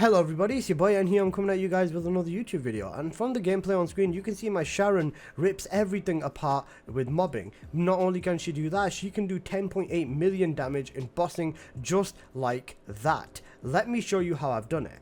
Hello everybody, it's your boy and here I'm coming at you guys with another YouTube video, and from the gameplay on screen you can see my Sharen rips everything apart with mobbing. Not only can she do that, she can do 10.8 million damage in bossing just like that. Let me show you how I've done it.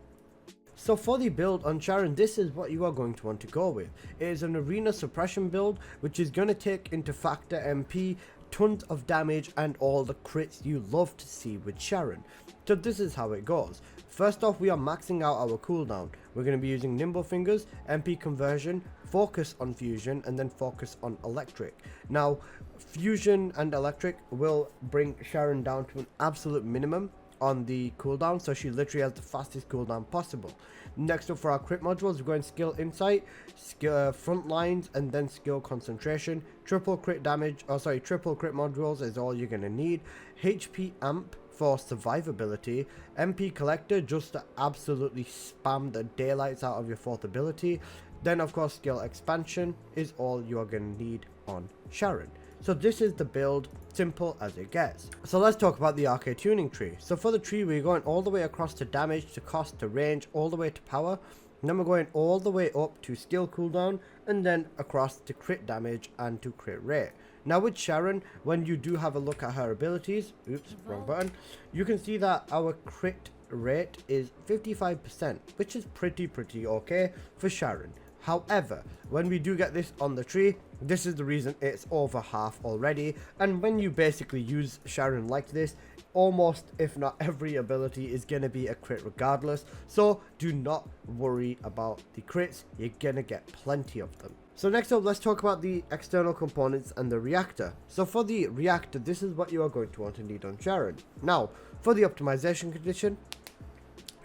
So for the build on Sharen, this is what you are going to want to go with. It is an arena suppression build which is going to take into factor MP, tons of damage and all the crits you love to see with Sharen. So this is how it goes. First off, we are maxing out our cooldown. We're going to be using nimble fingers, MP conversion, focus on fusion, and then focus on electric. Now fusion and electric will bring Sharen down to an absolute minimum on the cooldown, so she literally has the fastest cooldown possible. Next up for our crit modules, we're going skill insight, skill front lines, and then skill concentration. Triple crit modules is all you're going to need. HP amp for survivability, MP collector just to absolutely spam the daylights out of your fourth ability. Then of course skill expansion is all you are going to need on Sharen. So this is the build, simple as it gets. So let's talk about the Arche tuning tree. So for the tree, we're going all the way across to damage, to cost, to range, all the way to power. And then we're going all the way up to skill cooldown, and then across to crit damage and to crit rate. Now with Sharen, when you do have a look at her abilities, oops, wrong button, you can see that our crit rate is 55%, which is pretty okay for Sharen. However, when we do get this on the tree, this is the reason it's over half already. And when you basically use Sharen like this, almost if not every ability is going to be a crit regardless. So do not worry about the crits, you're going to get plenty of them. So next up, let's talk about the external components and the reactor. So for the reactor, this is what you are going to want to need on Sharen. Now, for the optimization condition,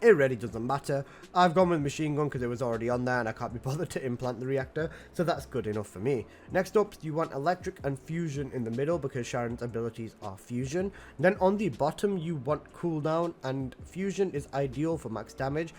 it really doesn't matter. I've gone with machine gun because it was already on there and I can't be bothered to implant the reactor, so that's good enough for me. Next up, you want electric and fusion in the middle because Sharen's abilities are fusion. Then on the bottom, you want cooldown, and fusion is ideal for max damage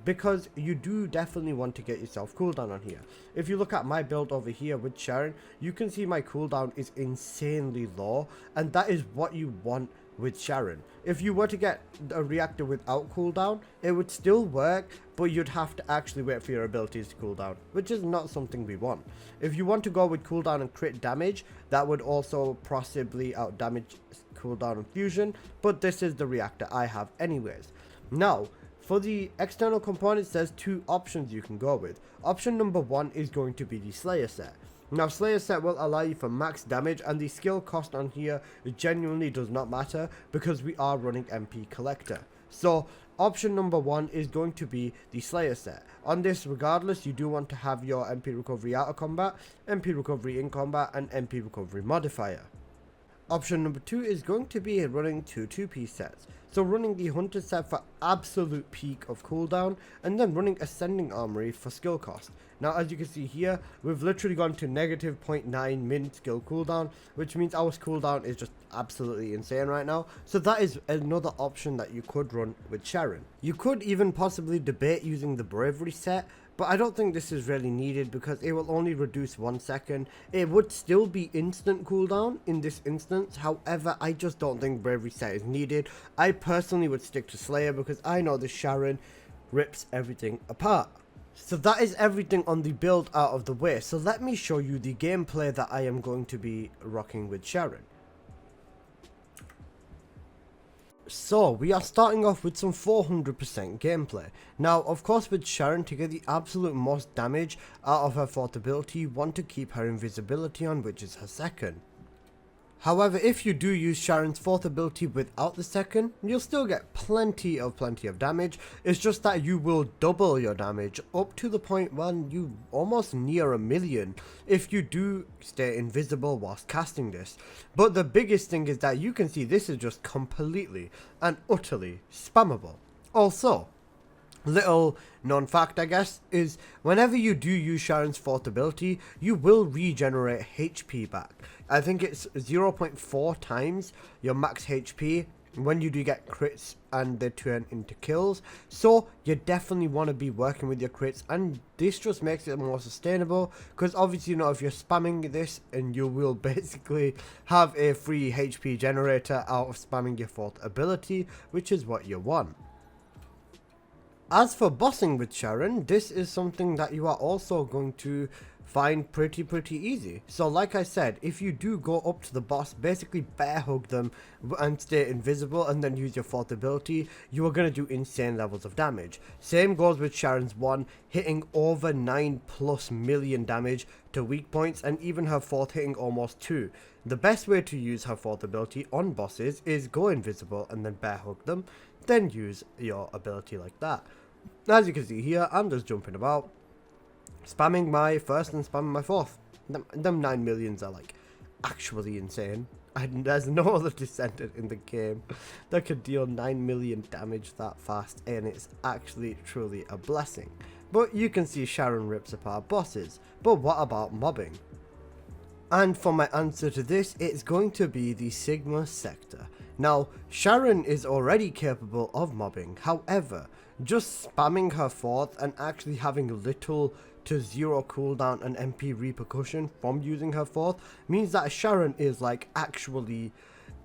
because you do definitely want to get yourself cooldown on here. If you look at my build over here with Sharen, you can see my cooldown is insanely low, and that is what you want with Sharen. If you were to get a reactor without cooldown, it would still work, but you'd have to actually wait for your abilities to cool down, which is not something we want. If you want to go with cooldown and crit damage, that would also possibly out damage cooldown and fusion, but this is the reactor I have anyways. Now for the external components, there's two options you can go with. Option number one is going to be the Slayer set. Now Slayer set will allow you for max damage, and the skill cost on here genuinely does not matter because we are running MP collector. So option number one is going to be the Slayer set. On this, regardless, you do want to have your MP recovery out of combat, MP recovery in combat, and MP recovery modifier. Option number two is going to be running two 2-piece sets. So running the Hunter set for absolute peak of cooldown, and then running Ascending Armory for skill cost. Now as you can see here, we've literally gone to negative 0.9 min skill cooldown, which means our cooldown is just absolutely insane right now. So that is another option that you could run with Sharen. You could even possibly debate using the Bravery set, but I don't think this is really needed because it will only reduce 1 second. It would still be instant cooldown in this instance. However, I just don't think Bravery set is needed. I personally would stick to Slayer because I know the Sharen rips everything apart. So that is everything on the build out of the way. So let me show you the gameplay that I am going to be rocking with Sharen. So we are starting off with some 400% gameplay. Now of course with Sharen, to get the absolute most damage out of her fourth ability, you want to keep her invisibility on, which is her second. However, if you do use Sharen's fourth ability without the second, you'll still get plenty of damage. It's just that you will double your damage up to the point when you almost near 1 million if you do stay invisible whilst casting this. But the biggest thing is that you can see this is just completely and utterly spammable. Also, little known fact I guess is whenever you do use Sharen's fourth ability, you will regenerate HP back. I think it's 0.4 times your max HP when you do get crits and they turn into kills. So you definitely want to be working with your crits, and this just makes it more sustainable because obviously, you know, if you're spamming this, and you will basically have a free HP generator out of spamming your fourth ability, which is what you want. As for bossing with Sharen, this is something that you are also going to find pretty easy. So like I said, if you do go up to the boss, basically bear hug them and stay invisible and then use your fourth ability, you are going to do insane levels of damage. Same goes with Sharen's 1, hitting over 9+ million damage to weak points, and even her fourth hitting almost 2. The best way to use her fourth ability on bosses is go invisible and then bear hug them, then use your ability like that. As you can see here, I'm just jumping about, spamming my first and spamming my fourth. Them 9 millions are like actually insane. And there's no other Descendant in the game that could deal 9 million damage that fast, and it's actually truly a blessing. But you can see Sharen rips apart bosses. But what about mobbing? And for my answer to this, it's going to be the Sigma sector. Now, Sharen is already capable of mobbing, however, just spamming her fourth and actually having little to zero cooldown and MP repercussion from using her fourth means that Sharen is like actually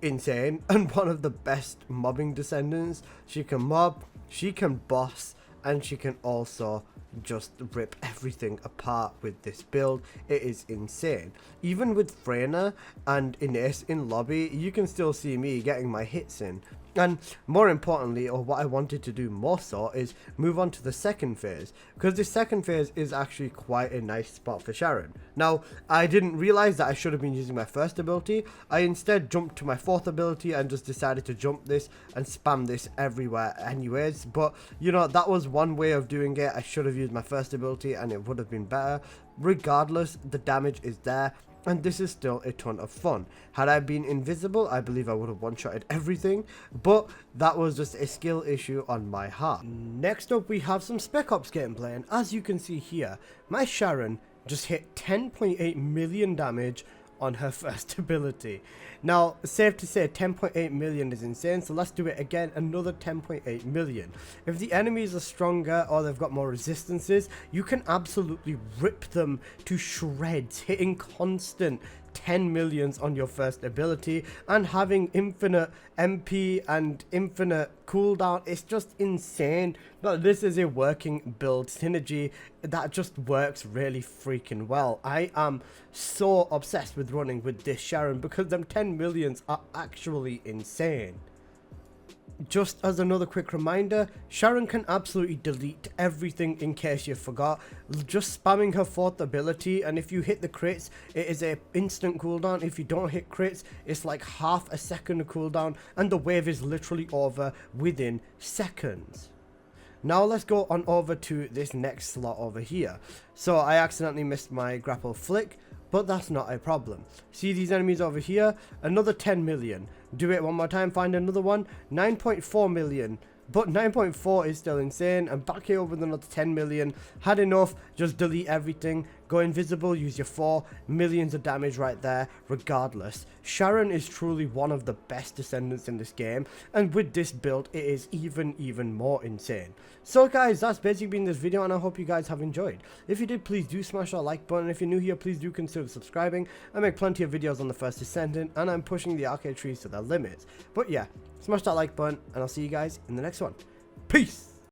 insane and one of the best mobbing Descendants. She can mob, she can boss, and she can also just rip everything apart with this build. It is insane. Even with Freyna and Ines in lobby, you can still see me getting my hits in. And more importantly, or what I wanted to do more so, is move on to the second phase, because the second phase is actually quite a nice spot for Sharen. Now, I didn't realize that I should have been using my first ability. I instead jumped to my fourth ability and just decided to jump this and spam this everywhere anyways. But you know, that was one way of doing it. I should have used my first ability and it would have been better. Regardless, the damage is there, and this is still a ton of fun. Had I been invisible, I believe I would have one-shotted everything, but that was just a skill issue on my part. Next up, we have some Spec Ops gameplay, and as you can see here, my Sharen just hit 10.8 million damage on her first ability. Now, safe to say 10.8 million is insane, so let's do it again, another 10.8 million. If the enemies are stronger or they've got more resistances, you can absolutely rip them to shreds, hitting constant 10 millions on your first ability and having infinite MP and infinite cooldown. It's just insane. But this is a working build synergy that just works really freaking well. I am so obsessed with running with this Sharen because them 10 millions are actually insane. Just as another quick reminder, Sharen can absolutely delete everything in case you forgot. Just spamming her fourth ability, and if you hit the crits, it is a instant cooldown. If you don't hit crits, it's like half a second of cooldown, and the wave is literally over within seconds. Now let's go on over to this next slot over here. So I accidentally missed my grapple flick, but that's not a problem. See these enemies over here? Another 10 million. Do it one more time, find another one. 9.4 million. But 9.4 is still insane. And back here with another 10 million. Had enough, just delete everything. Go invisible, use your 4 millions of damage right there. Regardless, Sharen is truly one of the best Descendants in this game. And with this build, it is even more insane. So guys, that's basically been this video, and I hope you guys have enjoyed. If you did, please do smash that like button. If you're new here, please do consider subscribing. I make plenty of videos on the first Descendant, and I'm pushing the Arche trees to their limits. But yeah, smash that like button, and I'll see you guys in the next one. Peace!